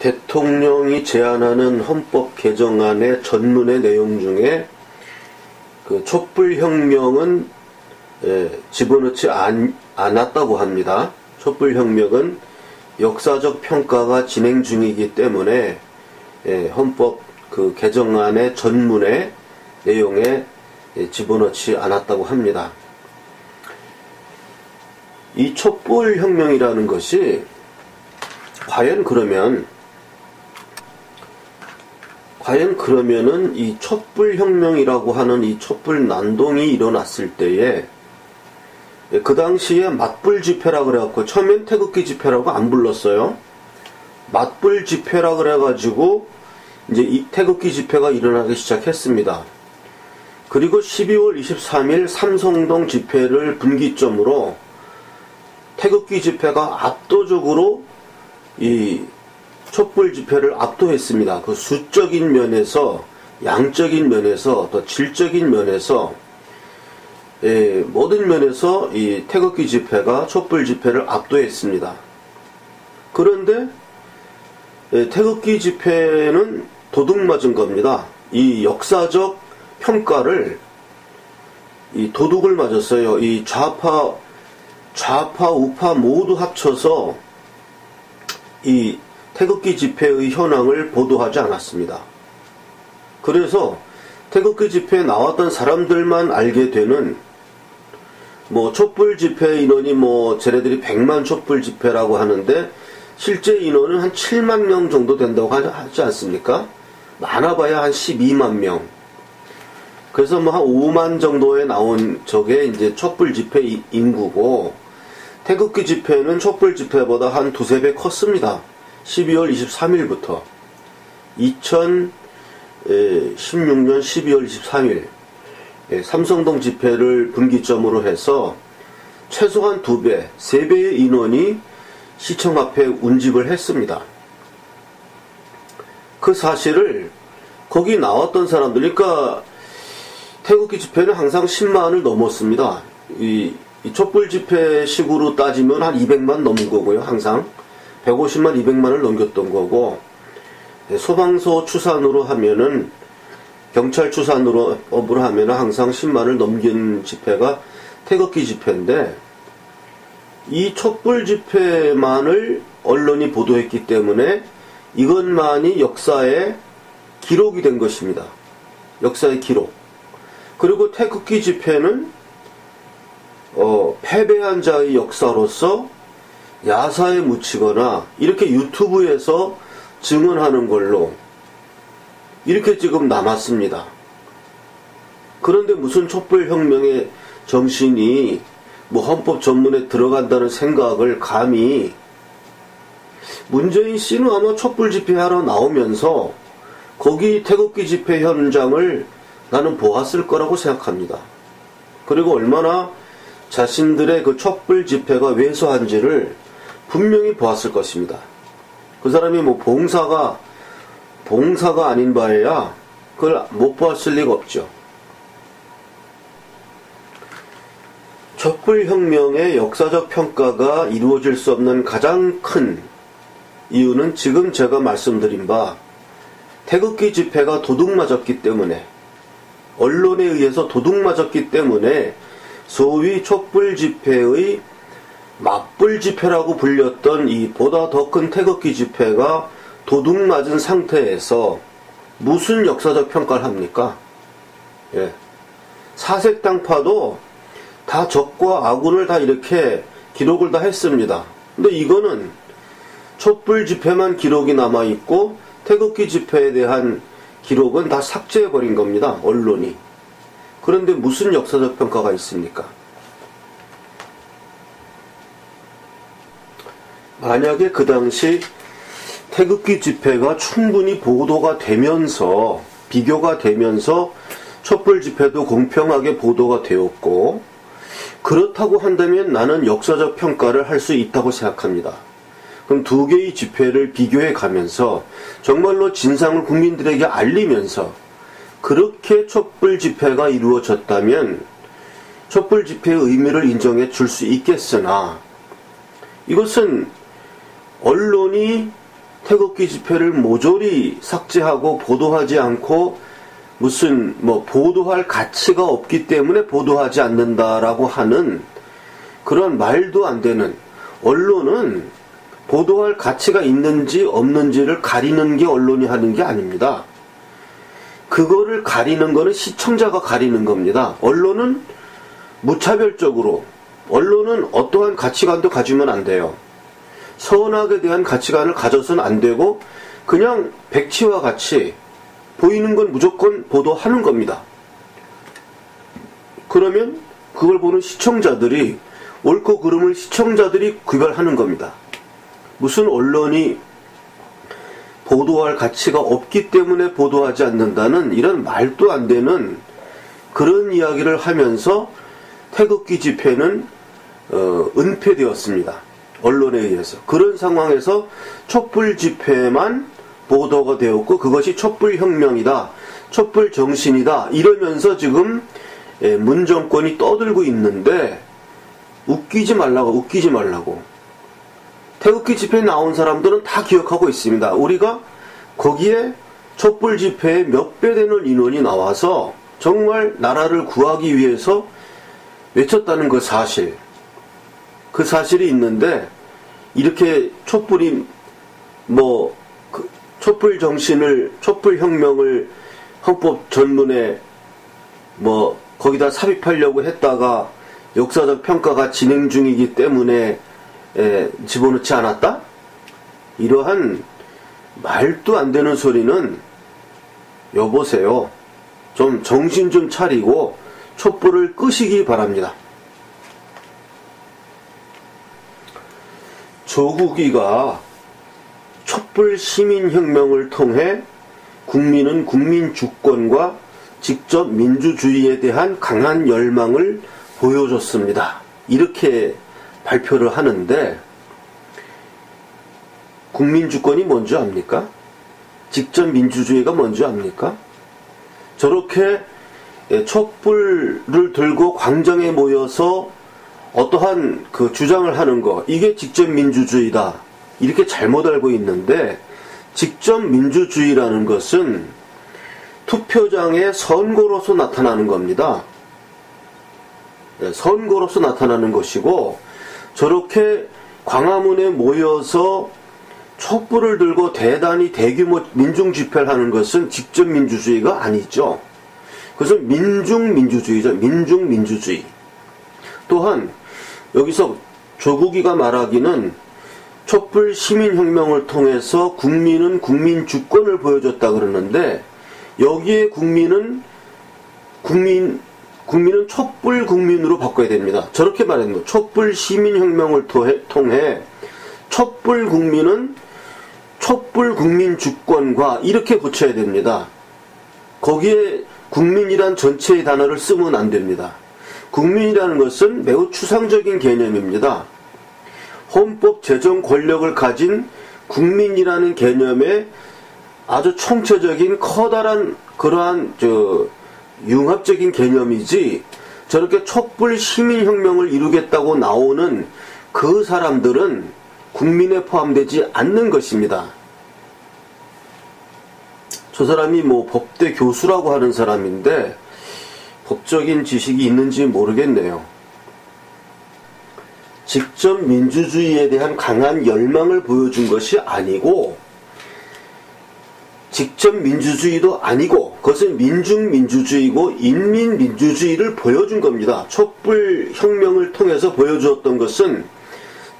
대통령이 제안하는 헌법 개정안의 전문의 내용 중에 그 촛불혁명은 집어넣지 않았다고 합니다. 촛불혁명은 역사적 평가가 진행 중이기 때문에 헌법 그 개정안의 전문의 내용에 집어넣지 않았다고 합니다. 이 촛불혁명이라는 것이 과연 그러면은 이 촛불혁명이라고 하는 이 촛불난동이 일어났을 때에 그 당시에 맞불 집회라고 그래갖고 처음엔 태극기 집회라고 안 불렀어요. 맞불 집회라 그래가지고 이제 이 태극기 집회가 일어나기 시작했습니다. 그리고 12월 23일 삼성동 집회를 분기점으로 태극기 집회가 압도적으로 이 촛불 집회를 압도했습니다. 그 수적인 면에서, 양적인 면에서, 또 질적인 면에서, 모든 면에서 이 태극기 집회가 촛불 집회를 압도했습니다. 그런데 태극기 집회는 도둑 맞은 겁니다. 이 역사적 평가를 이 도둑을 맞았어요. 이 좌파, 우파 모두 합쳐서 이 태극기 집회의 현황을 보도하지 않았습니다. 그래서 태극기 집회에 나왔던 사람들만 알게 되는 뭐 촛불 집회 인원이 뭐 쟤네들이 100만 촛불 집회라고 하는데 실제 인원은 한 7만 명 정도 된다고 하지 않습니까? 많아봐야 한 12만 명. 그래서 뭐 한 5만 정도에 나온 저게 이제 촛불 집회 인구고, 태극기 집회는 촛불 집회보다 한 두세 배 컸습니다. 12월 23일부터 2016년 12월 23일 삼성동 집회를 분기점으로 해서 최소한 2배, 3배의 인원이 시청 앞에 운집을 했습니다. 그 사실을 거기 나왔던 사람들, 그러니까 태극기 집회는 항상 10만을 넘었습니다. 이 촛불 집회식으로 따지면 한 200만 넘은 거고요. 항상 150만, 200만을 넘겼던 거고, 소방서 추산으로 하면은, 경찰 추산으로 하면은 항상 10만을 넘긴 집회가 태극기 집회인데, 이 촛불 집회만을 언론이 보도했기 때문에 이것만이 역사의 기록이 된 것입니다. 역사의 기록. 그리고 태극기 집회는 패배한 자의 역사로서 야사에 묻히거나 이렇게 유튜브에서 증언하는 걸로 이렇게 지금 남았습니다. 그런데 무슨 촛불혁명의 정신이 뭐 헌법 전문에 들어간다는 생각을 감히, 문재인 씨는 아마 촛불 집회하러 나오면서 거기 태극기 집회 현장을 나는 보았을 거라고 생각합니다. 그리고 얼마나 자신들의 그 촛불 집회가 왜소한지를 분명히 보았을 것입니다. 그 사람이 뭐 봉사가 아닌 바에야 그걸 못 보았을 리가 없죠. 촛불혁명의 역사적 평가가 이루어질 수 없는 가장 큰 이유는 지금 제가 말씀드린 바 태극기 집회가 도둑맞았기 때문에, 언론에 의해서 도둑맞았기 때문에 소위 촛불 집회의 맞불 집회라고 불렸던 이 보다 더 큰 태극기 집회가 도둑맞은 상태에서 무슨 역사적 평가를 합니까? 사색당파도 다 적과 아군을 다 이렇게 기록을 다 했습니다. 근데 이거는 촛불 집회만 기록이 남아있고 태극기 집회에 대한 기록은 다 삭제해버린 겁니다. 언론이. 그런데 무슨 역사적 평가가 있습니까? 만약에 그 당시 태극기 집회가 충분히 보도가 되면서, 비교가 되면서 촛불 집회도 공평하게 보도가 되었고, 그렇다고 한다면 나는 역사적 평가를 할 수 있다고 생각합니다. 그럼 두 개의 집회를 비교해 가면서 정말로 진상을 국민들에게 알리면서 그렇게 촛불 집회가 이루어졌다면 촛불 집회의 의미를 인정해 줄 수 있겠으나, 이것은 언론이 태극기 집회를 모조리 삭제하고 보도하지 않고 무슨 보도할 가치가 없기 때문에 보도하지 않는다라고 하는 그런 말도 안 되는, 언론은 보도할 가치가 있는지 없는지를 가리는 게 언론이 하는 게 아닙니다. 그거를 가리는 거는 시청자가 가리는 겁니다. 언론은 무차별적으로, 언론은 어떠한 가치관도 가지면 안 돼요. 선악에 대한 가치관을 가져서는 안 되고 그냥 백치와 같이 보이는 건 무조건 보도하는 겁니다. 그러면 그걸 보는 시청자들이, 옳고 그름을 시청자들이 구별하는 겁니다. 무슨 언론이 보도할 가치가 없기 때문에 보도하지 않는다는 이런 말도 안 되는 그런 이야기를 하면서 태극기 집회는 은폐되었습니다. 언론에 의해서. 그런 상황에서 촛불 집회만 보도가 되었고 그것이 촛불혁명이다, 촛불정신이다 이러면서 지금 문정권이 떠들고 있는데, 웃기지 말라고. 태극기 집회에 나온 사람들은 다 기억하고 있습니다. 우리가 거기에 촛불 집회에 몇 배 되는 인원이 나와서 정말 나라를 구하기 위해서 외쳤다는 그 사실. 그 사실이 있는데, 이렇게 촛불이 촛불 정신을, 촛불 혁명을 헌법 전문에 거기다 삽입하려고 했다가 역사적 평가가 진행 중이기 때문에 집어넣지 않았다? 이러한 말도 안 되는 소리는, 여보세요, 좀 정신 좀 차리고 촛불을 끄시기 바랍니다. 조국이가 촛불 시민혁명을 통해 국민은 국민 주권과 직접 민주주의에 대한 강한 열망을 보여줬습니다. 이렇게 발표를 하는데, 국민주권이 뭔지 압니까? 직접 민주주의가 뭔지 압니까? 저렇게 촛불을 들고 광장에 모여서 어떠한 그 주장을 하는 거, 이게 직접 민주주의다, 이렇게 잘못 알고 있는데, 직접 민주주의라는 것은 투표장의 선거로서 나타나는 겁니다. 선거로서 나타나는 것이고, 저렇게 광화문에 모여서 촛불을 들고 대단히 대규모 민중집회를 하는 것은 직접 민주주의가 아니죠. 그것은 민중민주주의죠. 민중민주주의. 또한 여기서 조국이가 말하기는 촛불 시민혁명을 통해서 국민은 국민주권을 보여줬다 그러는데, 여기에 국민은 촛불 국민으로 바꿔야 됩니다. 저렇게 말했는데, 촛불 시민혁명을 통해 촛불 국민은 촛불 국민주권과 이렇게 고쳐야 됩니다. 거기에 국민이란 전체의 단어를 쓰면 안 됩니다. 국민이라는 것은 매우 추상적인 개념입니다. 헌법 제정 권력을 가진 국민이라는 개념에 아주 총체적인 커다란 그러한 융합적인 개념이지, 저렇게 촛불 시민혁명을 이루겠다고 나오는 그 사람들은 국민에 포함되지 않는 것입니다. 저 사람이 법대 교수라고 하는 사람인데 법적인 지식이 있는지 모르겠네요. 직접 민주주의에 대한 강한 열망을 보여준 것이 아니고, 직접 민주주의도 아니고, 그것은 민중민주주의고 인민민주주의를 보여준 겁니다. 촛불혁명을 통해서 보여주었던 것은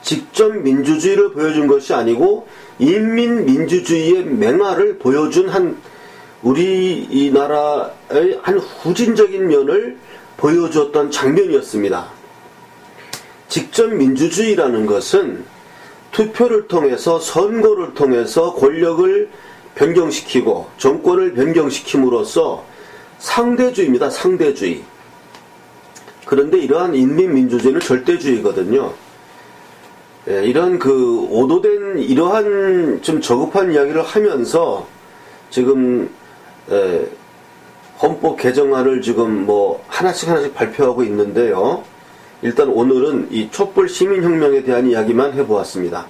직접 민주주의를 보여준 것이 아니고 인민민주주의의 맹화를 보여준 우리 이 나라의 한 후진적인 면을 보여주었던 장면이었습니다. 직접 민주주의라는 것은 투표를 통해서, 선거를 통해서 권력을 변경시키고 정권을 변경시킴으로써 상대주의입니다. 상대주의. 그런데 이러한 인민민주주의는 절대주의거든요. 이런 오도된 이러한 좀 저급한 이야기를 하면서 지금 헌법 개정안을 지금 하나씩 발표하고 있는데요. 일단 오늘은 이 촛불 시민혁명에 대한 이야기만 해보았습니다.